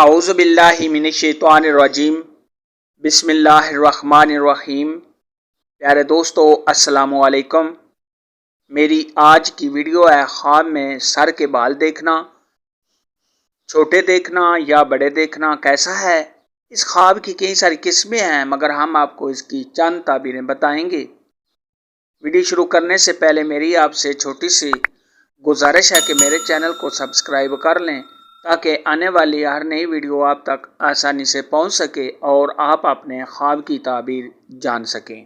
اعوذ باللہ من الشیطان الرجیم بسم اللہ الرحمن الرحیم۔ پیارے دوستو السلام علیکم۔ میری آج کی ویڈیو ہے خواب میں سر کے بال دیکھنا، چھوٹے دیکھنا یا بڑے دیکھنا کیسا ہے۔ اس خواب کی کئی ساری قسمیں ہیں مگر ہم آپ کو اس کی چند تعبیریں بتائیں گے۔ ویڈیو شروع کرنے سے پہلے میری آپ سے چھوٹی سی گزارش ہے کہ میرے چینل کو سبسکرائب کر لیں تاکہ آنے والی ہر نئی ویڈیو آپ تک آسانی سے پہنچ سکے اور آپ اپنے خواب کی تعبیر جان سکیں۔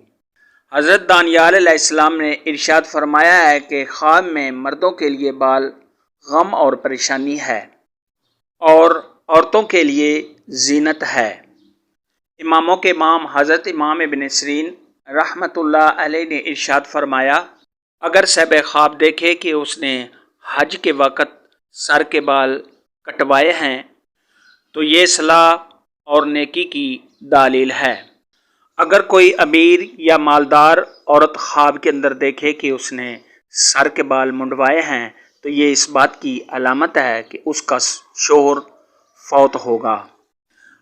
حضرت دانیال علیہ السلام نے ارشاد فرمایا ہے کہ خواب میں مردوں کے لیے بال غم اور پریشانی ہے اور عورتوں کے لیے زینت ہے۔ اماموں کے امام حضرت امام ابن سیرین رحمۃ اللہ علیہ نے ارشاد فرمایا، اگر صاحب خواب دیکھے کہ اس نے حج کے وقت سر کے بال کٹوائے ہیں تو یہ صلاح اور نیکی کی دلیل ہے۔ اگر کوئی امیر یا مالدار عورت خواب کے اندر دیکھے کہ اس نے سر کے بال منڈوائے ہیں تو یہ اس بات کی علامت ہے کہ اس کا شوہر فوت ہوگا۔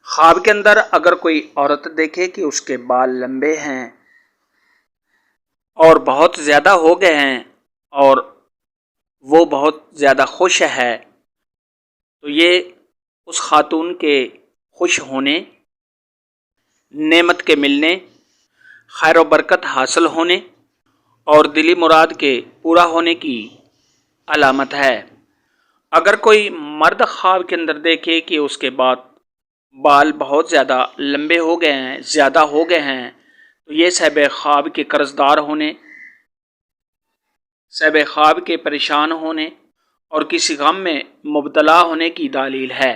خواب کے اندر اگر کوئی عورت دیکھے کہ اس کے بال لمبے ہیں اور بہت زیادہ ہو گئے ہیں اور وہ بہت زیادہ خوش ہے تو یہ اس خاتون کے خوش ہونے، نعمت کے ملنے، خیر و برکت حاصل ہونے اور دلی مراد کے پورا ہونے کی علامت ہے۔ اگر کوئی مرد خواب کے اندر دیکھے کہ اس کے بال بہت زیادہ لمبے ہو گئے ہیں، زیادہ ہو گئے ہیں تو یہ صاحب خواب کے قرض دار ہونے، صاحب خواب کے پریشان ہونے اور کسی غم میں مبتلا ہونے کی دلیل ہے۔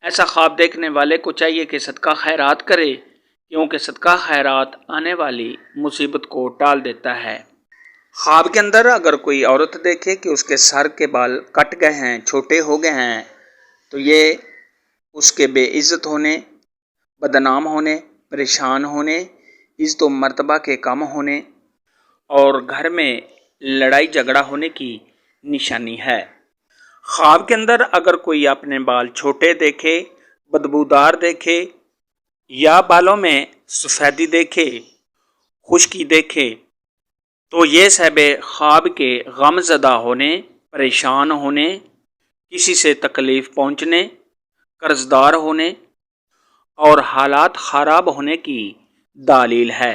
ایسا خواب دیکھنے والے کو چاہیے کہ صدقہ خیرات کرے کیونکہ صدقہ خیرات آنے والی مصیبت کو ٹال دیتا ہے۔ خواب کے اندر اگر کوئی عورت دیکھے کہ اس کے سر کے بال کٹ گئے ہیں، چھوٹے ہو گئے ہیں تو یہ اس کے بے عزت ہونے، بدنام ہونے، پریشان ہونے، عزت و مرتبہ کے کم ہونے اور گھر میں لڑائی جھگڑا ہونے کی نشانی ہے۔ خواب کے اندر اگر کوئی اپنے بال چھوٹے دیکھے، بدبودار دیکھے یا بالوں میں سفیدی دیکھے، خشکی دیکھے تو یہ صاحب خواب کے غم زدہ ہونے، پریشان ہونے، کسی سے تکلیف پہنچنے، قرض دار ہونے اور حالات خراب ہونے کی دلیل ہے۔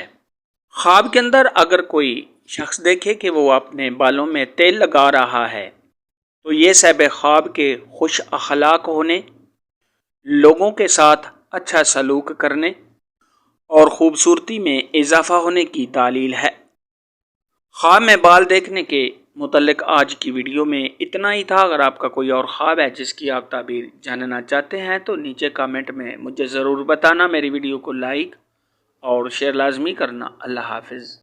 خواب کے اندر اگر کوئی شخص دیکھے کہ وہ اپنے بالوں میں تیل لگا رہا ہے تو یہ صاحب خواب کے خوش اخلاق ہونے، لوگوں کے ساتھ اچھا سلوک کرنے اور خوبصورتی میں اضافہ ہونے کی دلیل ہے۔ خواب میں بال دیکھنے کے متعلق آج کی ویڈیو میں اتنا ہی تھا۔ اگر آپ کا کوئی اور خواب ہے جس کی آپ تعبیر جاننا چاہتے ہیں تو نیچے کامنٹ میں مجھے ضرور بتانا۔ میری ویڈیو کو لائک اور شیئر لازمی کرنا۔ اللہ حافظ۔